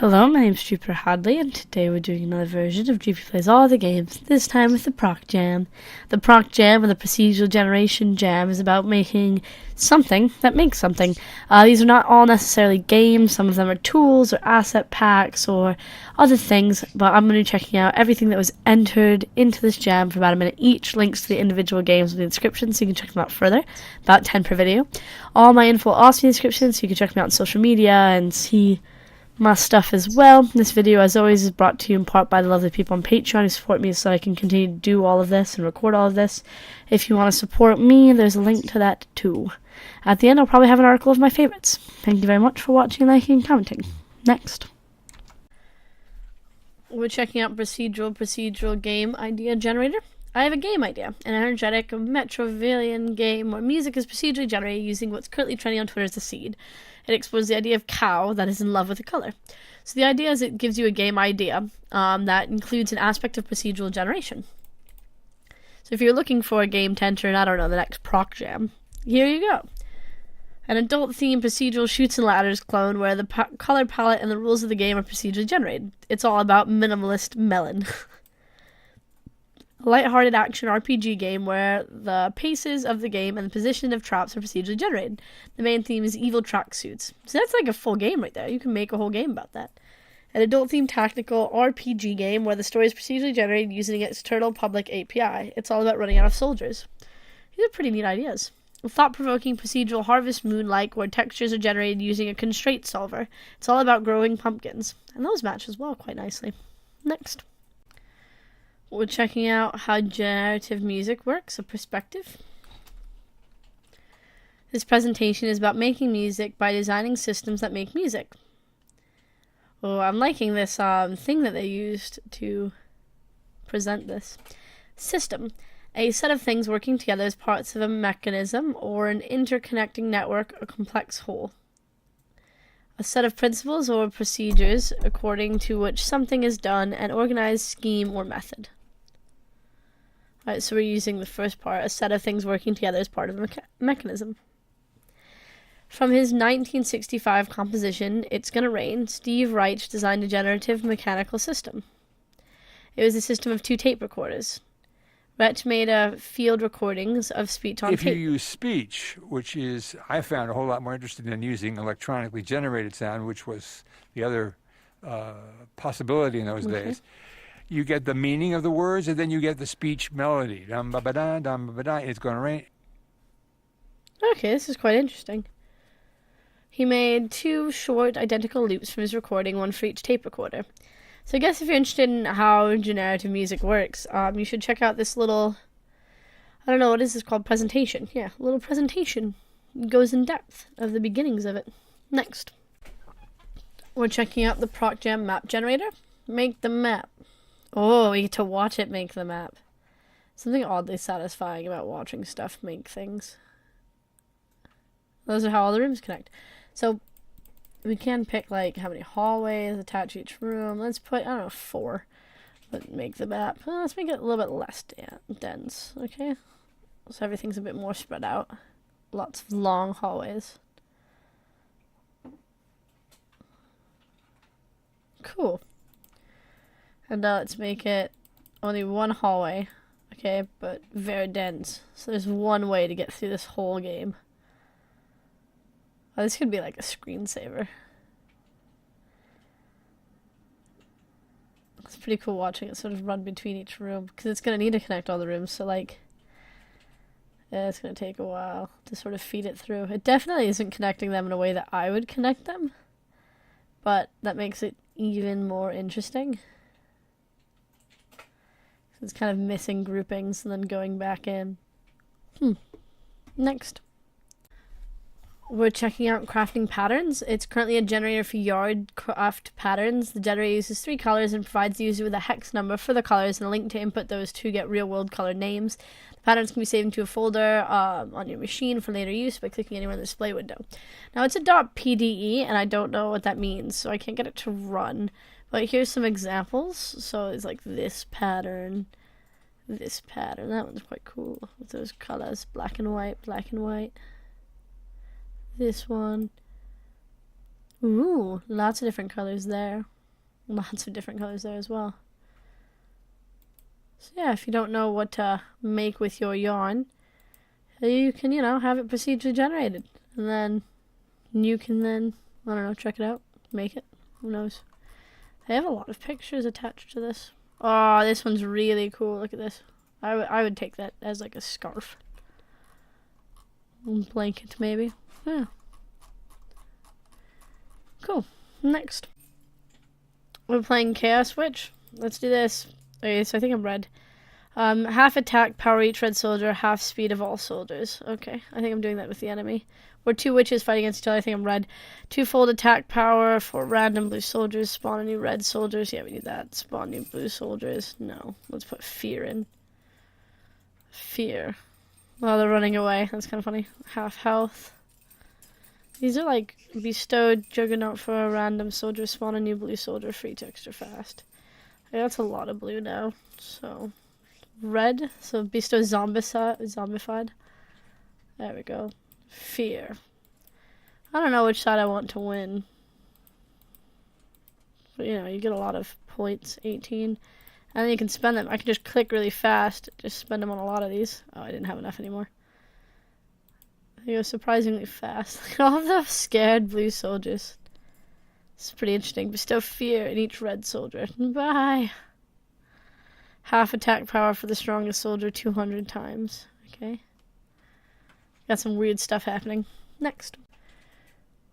Hello, my name's Jupi Hadley, and today we're doing another version of Jupi Plays All the Games, this time with the ProcJam. The ProcJam, or the Procedural Generation Jam, is about making something that makes something. These are not all necessarily games. Some of them are tools or asset packs or other things, but I'm going to be checking out everything that was entered into this jam for about a minute each. Links to the individual games in the description so you can check them out further, about 10 per video. All my info will also be in the description so you can check me out on social media and see my stuff as well. This video, as always, is brought to you in part by the lovely people on Patreon who support me so I can continue to do all of this and record all of this. If you want to support me, there's a link to that too. At the end, I'll probably have an article of my favorites. Thank you very much for watching, liking, and commenting. Next. We're checking out Procedural Game Idea Generator. I have a game idea, an energetic Metroidvania game where music is procedurally generated using what's currently trending on Twitter as a seed. It explores the idea of cow that is in love with a color. So the idea is it gives you a game idea that includes an aspect of procedural generation. So if you're looking for a game to enter in, I don't know, the next ProcJam, here you go. An adult-themed procedural shoots and ladders clone where the color palette and the rules of the game are procedurally generated. It's all about minimalist melon. A lighthearted action RPG game where the paces of the game and the position of traps are procedurally generated. The main theme is evil tracksuits. So that's like a full game right there. You can make a whole game about that. An adult-themed tactical RPG game where the story is procedurally generated using its external public API. It's all about running out of soldiers. These are pretty neat ideas. A thought-provoking procedural Harvest Moon-like where textures are generated using a constraint solver. It's all about growing pumpkins. And those match as well quite nicely. Next. We're checking out how generative music works, a perspective. This presentation is about making music by designing systems that make music. Oh, I'm liking this thing that they used to present this. System. A set of things working together as parts of a mechanism or an interconnecting network or complex whole. A set of principles or procedures according to which something is done, an organized scheme or method. Alright, so we're using the first part, a set of things working together as part of a mechanism. From his 1965 composition, It's Gonna Rain, Steve Reich designed a generative mechanical system. It was a system of 2 tape recorders. Reich made field recordings of speech on tape. If you use speech, which is, I found a whole lot more interested in using electronically generated sound, which was the other possibility in those days. You get the meaning of the words, and then you get the speech melody. Dum-ba-ba-da, dum-ba-ba-da, it's going to rain. Okay, this is quite interesting. He made 2 short, identical loops from his recording, one for each tape recorder. So I guess if you're interested in how generative music works, you should check out this little, I don't know, what is this called? Presentation. Yeah, a little presentation. It goes in depth of the beginnings of it. Next. We're checking out the ProcJam Map Generator. Make the map. Oh, we get to watch it make the map. Something oddly satisfying about watching stuff make things. Those are how all the rooms connect. So, we can pick, like, how many hallways attach each room. Let's put, I don't know, 4. But make the map. Let's make it a little bit less dense, okay? So everything's a bit more spread out. Lots of long hallways. Cool. And now let's make it only 1 hallway, okay, but very dense. So there's 1 way to get through this whole game. Oh, this could be like a screensaver. It's pretty cool watching it sort of run between each room, because it's going to need to connect all the rooms, so like, yeah, it's going to take a while to sort of feed it through. It definitely isn't connecting them in a way that I would connect them, but that makes it even more interesting. It's kind of missing groupings and then going back in. Next. We're checking out crafting patterns. It's currently a generator for yard craft patterns. The generator uses 3 colors and provides the user with a hex number for the colors and a link to input those to get real-world color names. The patterns can be saved into a folder on your machine for later use by clicking anywhere in the display window. Now, it's a .pde, and I don't know what that means, so I can't get it to run. But here's some examples. So it's like this pattern. That one's quite cool with those colors, black and white. This one. Ooh, lots of different colors there. Lots of different colors there as well. So yeah, if you don't know what to make with your yarn, you can, have it procedurally generated. And then you can then, I don't know, check it out, make it. Who knows? They have a lot of pictures attached to this. Oh, this one's really cool. Look at this. I would take that as like a scarf. Blanket, maybe. Yeah. Cool. Next. We're playing Chaos Witch. Let's do this. Okay, so I think I'm red. Half attack, power each red soldier, half speed of all soldiers. Okay, I think I'm doing that with the enemy. We're two witches fighting against each other. I think I'm red. Twofold attack power for random blue soldiers. Spawn a new red soldiers. Yeah, we need that. Spawn new blue soldiers. No. Let's put fear in. Fear. Oh, they're running away. That's kind of funny. Half health. These are like bestowed juggernaut for a random soldier. Spawn a new blue soldier. Free to extra fast. Okay, that's a lot of blue now. So, red. So, bestow zombified. There we go. Fear. I don't know which side I want to win. But, you get a lot of points. 18. And then you can spend them. I can just click really fast. Just spend them on a lot of these. Oh, I didn't have enough anymore. They go surprisingly fast. Look at all the scared blue soldiers. It's pretty interesting. Bestow fear in each red soldier. Bye. Half attack power for the strongest soldier 200 times. Okay. Got some weird stuff happening. Next.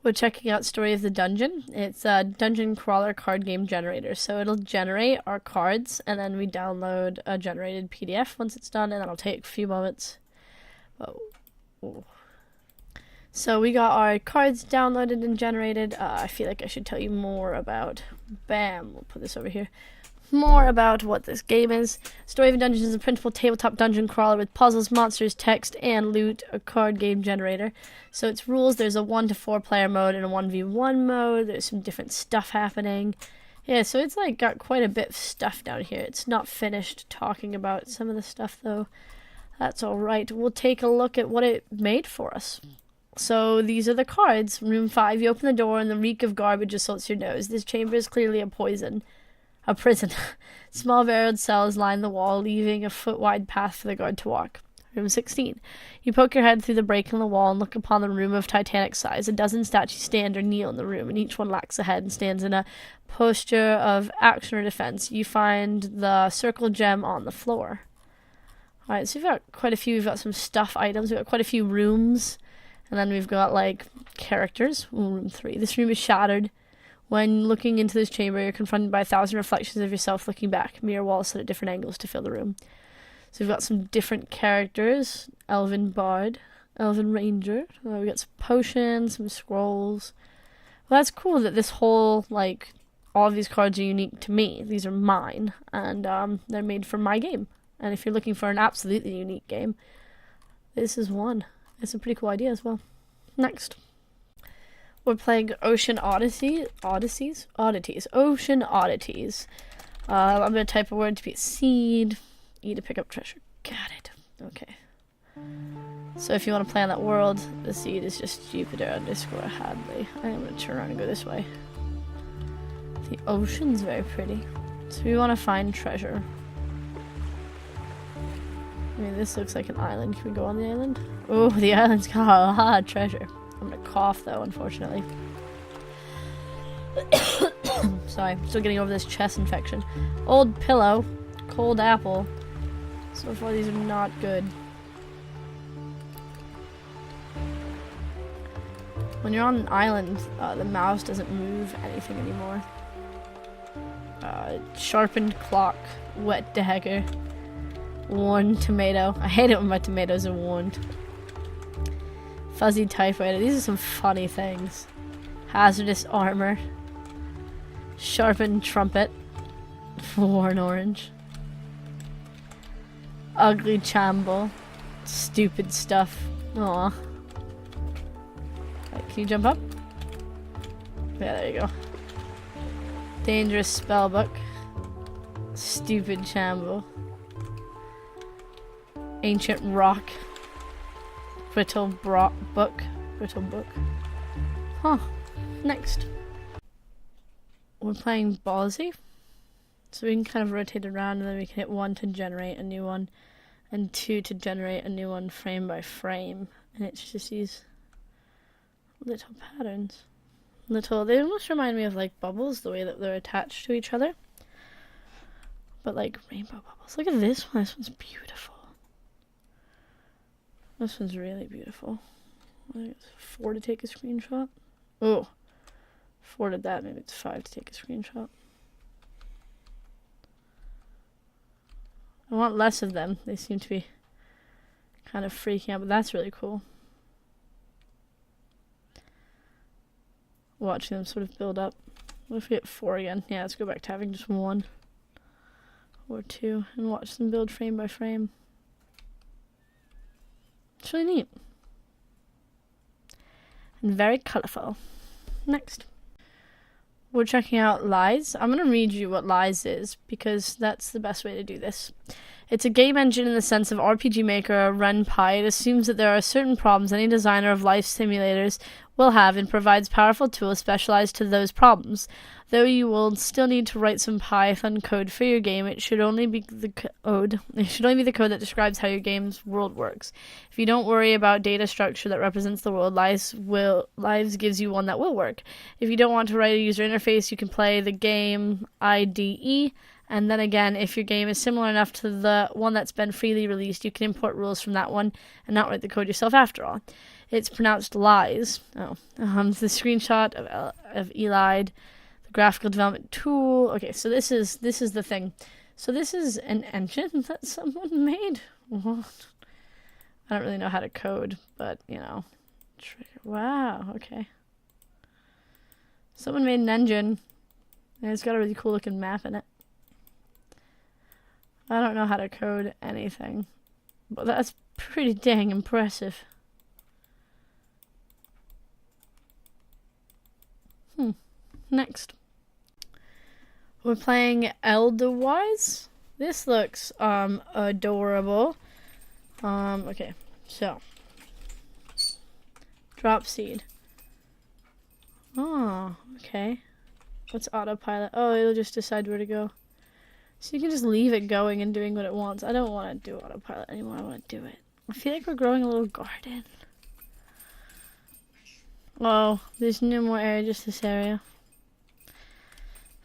We're checking out Story of the Dungeon. It's a dungeon crawler card game generator. So it'll generate our cards, and then we download a generated PDF once it's done, and that'll take a few moments. Oh. So we got our cards downloaded and generated. I feel like I should tell you more about... Bam! We'll put this over here. More about what this game is. Story of the Dungeon is a printable tabletop dungeon crawler with puzzles, monsters, text, and loot, a card game generator. So its rules, there's a 1 to 4 player mode and a 1v1 mode. There's some different stuff happening. Yeah, so it's like got quite a bit of stuff down here. It's not finished talking about some of the stuff though. That's alright. We'll take a look at what it made for us. So these are the cards. Room 5, you open the door and the reek of garbage assaults your nose. This chamber is clearly a prison. Small barreled cells line the wall, leaving a foot-wide path for the guard to walk. Room 16. You poke your head through the break in the wall and look upon the room of titanic size. A dozen statues stand or kneel in the room, and each one lacks a head and stands in a posture of action or defense. You find the circle gem on the floor. Alright, so we've got quite a few. We've got some stuff items. We've got quite a few rooms. And then we've got, like, characters. Ooh, room 3. This room is shattered. When looking into this chamber, you're confronted by 1,000 reflections of yourself looking back. Mirror walls set at different angles to fill the room. So we've got some different characters. Elven Bard. Elven Ranger. We've got some potions, some scrolls. Well, that's cool that this whole, like, all of these cards are unique to me. These are mine. And they're made for my game. And if you're looking for an absolutely unique game, this is one. It's a pretty cool idea as well. Next. We're playing Ocean Oddities. Ocean Oddities. I'm going to type a word to be a seed. E to pick up treasure. Got it. Okay. So if you want to play on that world, the seed is just Jupiter_Hadley. I'm going to turn around and go this way. The ocean's very pretty. So we want to find treasure. I mean, this looks like an island. Can we go on the island? Oh, the island's got a lot of treasure. I'm gonna cough though, unfortunately. Sorry, I'm still getting over this chest infection. Old pillow, cold apple. So far these are not good. When you're on an island, the mouse doesn't move anything anymore. Sharpened clock, wet dagger, worn tomato. I hate it when my tomatoes are worn. Fuzzy typewriter. These are some funny things. Hazardous armor. Sharpened trumpet. Worn orange. Ugly chamble. Stupid stuff. Aw. Right, can you jump up? Yeah, there you go. Dangerous spellbook. Stupid chamble. Ancient rock. Brittle book. Huh. Next. we're playing BALLSY. So we can kind of rotate around, and then we can hit 1 to generate a new one, and 2 to generate a new one frame by frame. And it's just these little patterns. They almost remind me of like bubbles, the way that they're attached to each other. But like rainbow bubbles. Look at this one. This one's beautiful. This one's really beautiful. I think it's 4 to take a screenshot. Oh, 4 did that. Maybe it's 5 to take a screenshot. I want less of them. They seem to be kind of freaking out, but that's really cool. Watching them sort of build up. What if we get 4 again? Yeah, let's go back to having just 1 or 2 and watch them build frame by frame. It's really neat. And very colourful. Next. We're checking out LiSE. I'm going to read you what LiSE is, because that's the best way to do this. It's a game engine in the sense of RPG Maker or RunPy. It assumes that there are certain problems any designer of life simulators will have and provides powerful tools specialized to those problems. Though you will still need to write some Python code for your game, it should only be the code that describes how your game's world works. If you don't worry about data structure that represents the world, LiSE gives you one that will work. If you don't want to write a user interface, you can play the game IDE. And then again, if your game is similar enough to the one that's been freely released, you can import rules from that one and not write the code yourself after all. It's pronounced LiSE. The screenshot of ELIDE, the graphical development tool. Okay, so this is the thing. So this is an engine that someone made. What? I don't really know how to code, but you know. Wow, okay. Someone made an engine, and it's got a really cool looking map in it. I don't know how to code anything, but that's pretty dang impressive. Next. We're playing EDELWEISS. This looks adorable. Okay, so drop seed. Oh, okay. What's autopilot? Oh, it'll just decide where to go. So you can just leave it going and doing what it wants. I don't want to do autopilot anymore. I want to do it. I feel like we're growing a little garden. Oh, there's no more area, just this area.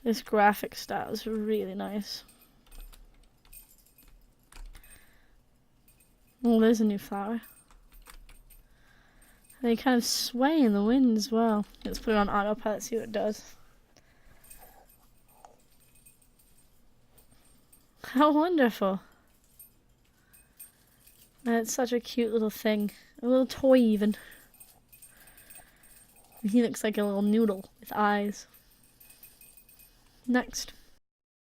This graphic style is really nice. Oh, there's a new flower. They kind of sway in the wind as well. Let's put it on autopilot, see what it does. How wonderful. It's such a cute little thing. A little toy even. He looks like a little noodle with eyes. Next.